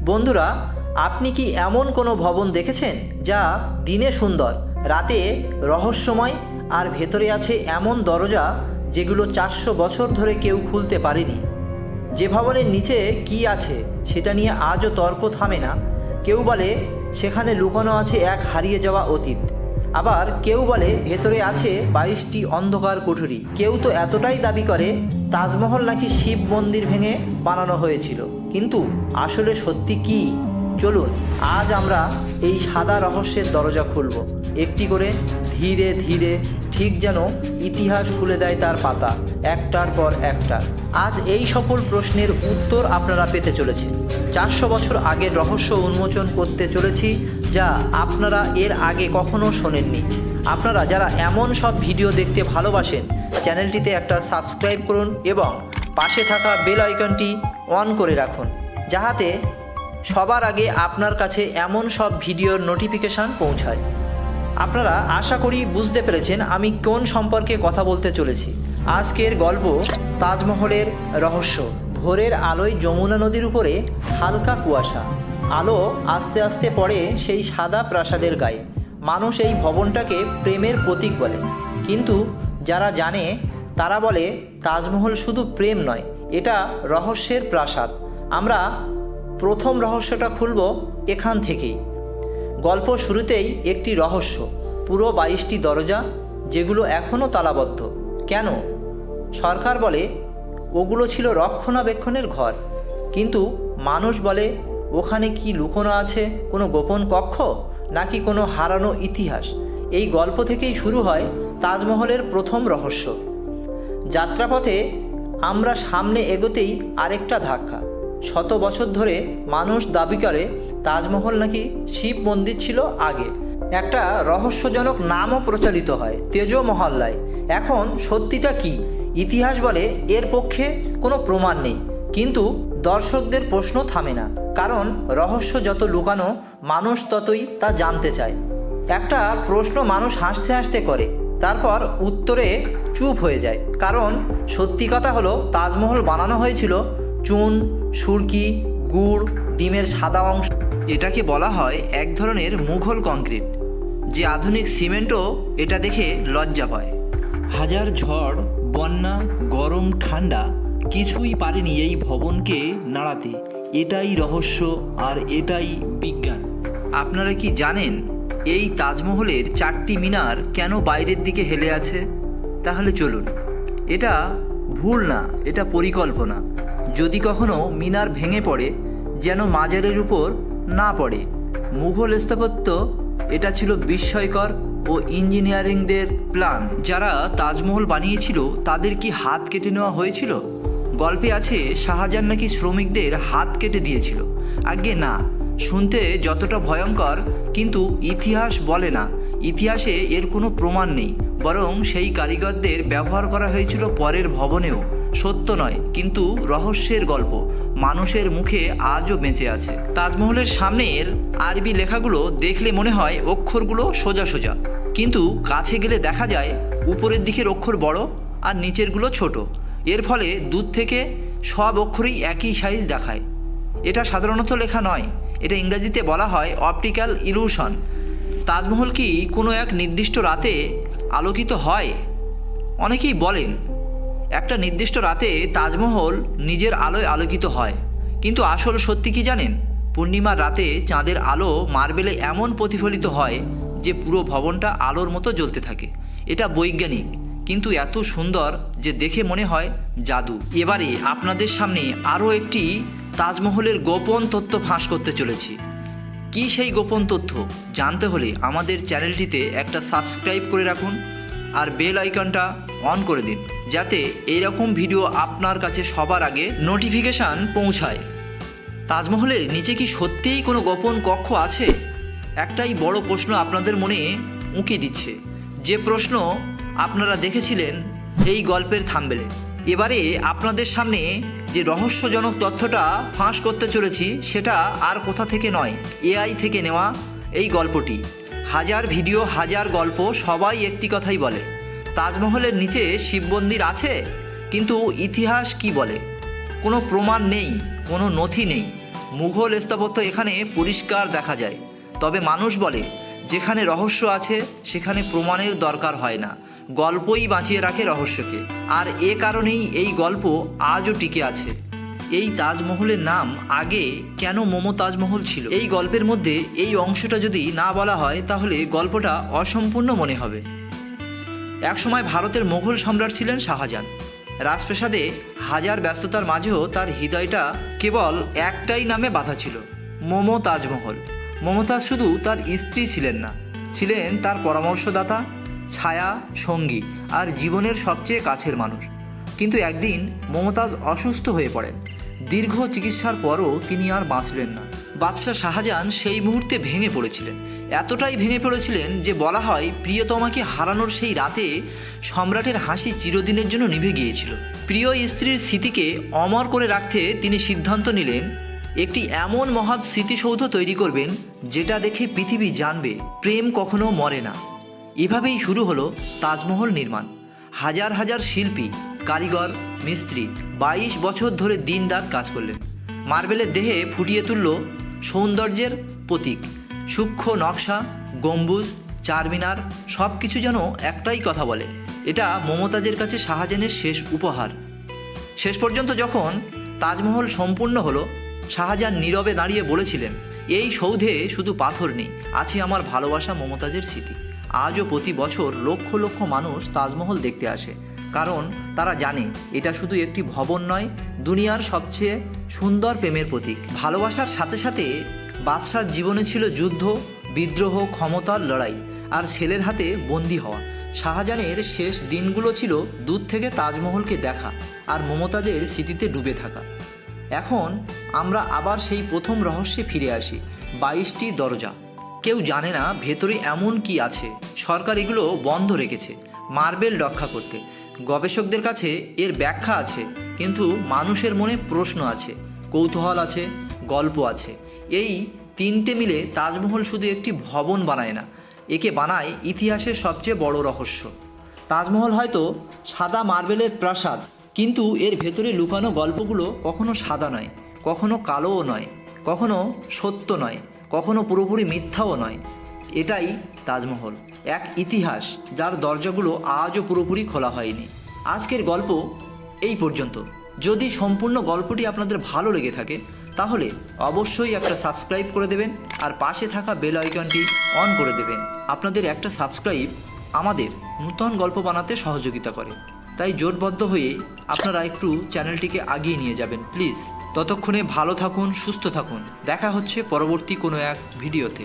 বন্ধুরা, আপনি কি এমন কোনো ভবন দেখেছেন যা দিনে সুন্দর, রাতে রহস্যময়, আর ভেতরে আছে এমন দরজা যেগুলো 400 বছর ধরে কেউ খুলতে পারেনি? যে ভবনের নিচে কি আছে সেটা নিয়ে আজও তর্ক থামে না। কেউ বলে সেখানে লুকানো আছে এক হারিয়ে যাওয়া অতীত, আবার কেউ বলে ভেতরে আছে 22টি অন্ধকার কুঠুরি। কেউ তো এতটাই দাবি করে তাজমহল নাকি শিব মন্দির ভেঙে বানানো হয়েছিল। কিন্তু আসলে সত্যি কি? চলুন আজ আমরা এই সাদা রহস্যের দরজা খুলব, একটি করে, ধীরে ধীরে, ঠিক যেন ইতিহাস খুলে দেয় তার পাতা একটার পর একটা। আজ এই সকল প্রশ্নের উত্তর আপনারা পেতে চলেছেন। 400 বছর আগের রহস্য উন্মোচন করতে চলেছি যা আপনারা এর আগে কখনো শোনেননি। আপনারা যারা এমন সব ভিডিও দেখতে ভালোবাসেন, চ্যানেলটিতে একটা সাবস্ক্রাইব করুন এবং পাশে থাকা বেল আইকনটি অন করে রাখুন, যাহাতে সবার আগে আপনার কাছে এমন সব ভিডিওর নোটিফিকেশান পৌঁছায়। আপনারা আশা করি বুঝতে পেরেছেন আমি কোন সম্পর্কে কথা বলতে চলেছি। আজকের গল্প তাজমহলের রহস্য। ভোরের আলোয় যমুনা নদীর উপরে হালকা কুয়াশা, আলো আস্তে আস্তে পড়ে সেই সাদা প্রাসাদের গায়ে। মানুষ এই ভবনটাকে প্রেমের প্রতীক বলে, কিন্তু যারা জানে তারা বলে তাজমহল শুধু প্রেম নয়, এটা রহস্যের প্রাসাদ। আমরা প্রথম রহস্যটা খুলব এখান থেকেই। গল্প শুরুতেই একটি রহস্য, পুরো 22টি দরজা যেগুলো এখনও তালাবদ্ধ। কেন? সরকার বলে ওগুলো ছিল রক্ষণাবেক্ষণের ঘর, কিন্তু মানুষ বলে ওখানে কি লুকোনো আছে, কোনো গোপন কক্ষ নাকি কোনো হারানো ইতিহাস? এই গল্প থেকেই শুরু হয় তাজমহলের প্রথম রহস্য। যাত্রাপথে আমরা সামনে এগোতেই আরেকটা ধাক্কা। 100 বছর ধরে মানুষ দাবি করে তাজমহল নাকি শিব মন্দির ছিল আগে। একটা রহস্যজনক নামও প্রচারিত হয়, তেজমহল্লায়। এখন সত্যিটা কি? ইতিহাস বলে এর পক্ষে কোনো প্রমাণ নেই, কিন্তু দর্শকদের প্রশ্ন থামে না, কারণ রহস্য যত লুকানো মানুষ ততই তা জানতে চায়। একটা প্রশ্ন মানুষ হাসতে হাসতে করে, তারপর উত্তরে চুপ হয়ে যায়, কারণ সত্যি কথা হলো তাজমহল বানানো হয়েছিল চুন, সুরকি, গুড়, ডিমের সাদা অংশ। এটাকে বলা হয় এক ধরনের মুঘল কংক্রিট, যে আধুনিক সিমেন্টও এটা দেখে লজ্জা পায়। হাজার ঝড়, বন্যা, গরম, ঠান্ডা কিছুই পারেনি এই ভবনকে নাড়াতে। এটাই রহস্য আর এটাই বিজ্ঞান। আপনারা কি জানেন এই তাজমহলের 4টি মিনার কেন বাইরের দিকে হেলে আছে? তাহলে চলুন, এটা ভুল না, এটা পরিকল্পনা। যদি কখনো মিনার ভেঙে পড়ে যেন মাজারের উপর না পড়ে। মুঘল স্থাপত্য এটা ছিল বিস্ময়কর ও ইঞ্জিনিয়ারিংদের প্ল্যান। যারা তাজমহল বানিয়েছিল তাদের কি হাত কেটে নেওয়া হয়েছিল? গল্পে আছে শাহজাহান নাকি শ্রমিকদের হাত কেটে দিয়েছিল। আগে না, শুনতে যতটা ভয়ঙ্কর, কিন্তু ইতিহাস বলে না। ইতিহাসে এর কোনো প্রমাণ নেই, বরং সেই কারিগরদের ব্যবহার করা হয়েছিল পরের ভবনেও। সত্য নয়, কিন্তু রহস্যের গল্প মানুষের মুখে আজও বেঁচে আছে। তাজমহলের সামনের আরবি লেখাগুলো দেখলে মনে হয় অক্ষরগুলো সোজা সোজা, কিন্তু কাছে গেলে দেখা যায় উপরের দিকের অক্ষর বড় আর নিচেরগুলো ছোট। এর ফলে দূর থেকে সব অক্ষরই একই সাইজ দেখায়। এটা সাধারণত লেখা নয়, এটা ইংরেজিতে বলা হয় অপটিক্যাল ইলুশন। তাজমহল কি কোনো এক নির্দিষ্ট রাতে আলোকিত হয়? অনেকেই বলেন একটা নির্দিষ্ট রাতে তাজমহল নিজের আলোয় আলোকিত হয়, কিন্তু আসল সত্যি কি জানেন? পূর্ণিমার রাতে চাঁদের আলো মার্বেলে এমন প্রতিফলিত হয় যে পুরো ভবনটা আলোর মতো জ্বলতে থাকে। এটা বৈজ্ঞানিক, কিন্তু এত সুন্দর যে দেখে মনে হয় জাদু। এবারে আপনাদের সামনে আরও একটি তাজমহলের গোপন তথ্য ফাঁস করতে চলেছি। কি সেই গোপন তথ্য জানতে হলে আমাদের চ্যানেলটিতে একটা সাবস্ক্রাইব করে রাখুন আর বেল আইকনটা অন করে দিন, যাতে এইরকম ভিডিও আপনার কাছে সবার আগে নোটিফিকেশান পৌঁছায়। তাজমহলের নিচে কি সত্যিই কোনো গোপন কক্ষ আছে? একটাই বড় প্রশ্ন আপনাদের মনে উঁকি দিচ্ছে, যে প্রশ্ন আপনারা দেখেছিলেন এই গল্পের থাম্বনেলে। এবারে আপনাদের সামনে যে রহস্যজনক তথ্যটা ফাঁস করতে চলেছি সেটা আর কোথা থেকে নয়, এআই থেকে নেওয়া এই গল্পটি। হাজার ভিডিও, হাজার গল্প, সবাই একটি কথাই বলে তাজমহলের নিচে শিব মন্দির আছে, কিন্তু ইতিহাস কি বলে? কোনো প্রমাণ নেই, কোনো নথি নেই, মুঘল স্থাপত্য এখানে পরিষ্কার দেখা যায়। তবে মানুষ বলে, যেখানে রহস্য আছে সেখানে প্রমাণের দরকার হয় না, গল্পই বাঁচিয়ে রাখে রহস্যকে। আর এ কারণেই এই গল্প আজও টিকে আছে। এই তাজমহলের নাম আগে কেন মোমো তাজমহল ছিল, এই গল্পের মধ্যে এই অংশটা যদি না বলা হয় তাহলে গল্পটা অসম্পূর্ণ মনে হবে। একসময় ভারতের মোগল সম্রাট ছিলেন শাহজাহান। রাজপ্রাসাদে হাজার ব্যস্ততার মাঝেও তার হৃদয়টা কেবল একটাই নামে বাঁধা ছিল, মোমো তাজমহল। মমতাজ শুধু তার স্ত্রী ছিলেন না, ছিলেন তার পরামর্শদাতা, ছায়া, সঙ্গী আর জীবনের সবচেয়ে কাছের মানুষ। কিন্তু একদিন মমতাজ অসুস্থ হয়ে পড়েন। দীর্ঘ চিকিৎসার পরও তিনি আর বাঁচলেন না। বাদশাহ শাহজাহান সেই মুহূর্তে ভেঙে পড়েছিলেন, এতটাই ভেঙে পড়েছিলেন যে বলা হয় প্রিয়তমাকে হারানোর সেই রাতে সম্রাটের হাসি চিরদিনের জন্য নিভে গিয়েছিল। প্রিয় স্ত্রীর স্মৃতিকে অমর করে রাখতে তিনি সিদ্ধান্ত নিলেন একটি এমন মহৎ স্মৃতিসৌধ তৈরি করবেন যেটা দেখে পৃথিবী জানবে প্রেম কখনো মরে না। এভাবেই শুরু হলো তাজমহল নির্মাণ। হাজার হাজার শিল্পী, কারিগর, মিস্ত্রি 22 বছর ধরে দিনরাত কাজ করলেন। মার্বেলের দেহে ফুটিয়ে তুলল সৌন্দর্যের প্রতীক। সূক্ষ্ম নকশা, গম্বুজ, চারমিনার সব কিছু যেন একটাই কথা বলে, এটা মমতাজের কাছে শাহজাহানের শেষ উপহার। শেষ পর্যন্ত যখন তাজমহল সম্পূর্ণ হলো, শাহজাহান নীরবে দাঁড়িয়ে বলেছিলেন, এই সৌধে শুধু পাথর নেই, আছে আমার ভালোবাসা, মমতাজের স্মৃতি। আজও প্রতি বছর লক্ষ লক্ষ মানুষ তাজমহল দেখতে আসে, কারণ তারা জানে এটা শুধু একটি ভবন নয়, দুনিয়ার সবচেয়ে সুন্দর প্রেমের প্রতীক। ভালোবাসার সাথে সাথে বাদশার জীবনে ছিল যুদ্ধ, বিদ্রোহ, ক্ষমতার লড়াই আর ছেলের হাতে বন্দী হওয়া। শাহজাহানের শেষ দিনগুলো ছিল দূর থেকে তাজমহলকে দেখা আর মমতাজের স্মৃতিতে ডুবে থাকা। এখন আমরা আবার সেই প্রথম রহস্যে ফিরে আসি, 22টি দরজা। কেউ জানে না ভেতরে এমন কি আছে। সরকার এগুলো বন্ধ রেখেছে মার্বেল রক্ষা করতে। গবেষকদের কাছে এর ব্যাখ্যা আছে, কিন্তু মানুষের মনে প্রশ্ন আছে, কৌতূহল আছে, গল্প আছে। এই তিনটে মিলে তাজমহল শুধু একটি ভবন বানায় না, একে বানায় ইতিহাসের সবচেয়ে বড় রহস্য। তাজমহল হয়তো সাদা মার্বেলের প্রাসাদ, কিন্তু এর ভেতরে লুকানো গল্পগুলো কখনো সাদা নয়, কখনো কালোও নয়, কখনো সত্য নয়, কখনো পুরোপুরি মিথ্যাও নয়। এটাই তাজমহল, এক ইতিহাস যার দরজাগুলো আজও পুরোপুরি খোলা হয়নি। আজকের গল্প এই পর্যন্ত। যদি সম্পূর্ণ গল্পটি আপনাদের ভালো লেগে থাকে তাহলে অবশ্যই একটা সাবস্ক্রাইব করে দেবেন আর পাশে থাকা বেল আইকনটি অন করে দেবেন। আপনাদের একটা সাবস্ক্রাইব আমাদের নূতন গল্প বানাতে সহযোগিতা করে, তাই জোটবদ্ধ হয়ে আপনারা একটু চ্যানেলটিকে আগিয়ে নিয়ে যাবেন প্লিজ। ততক্ষণে ভালো থাকুন, সুস্থ থাকুন। দেখা হচ্ছে পরবর্তী কোনো এক ভিডিওতে।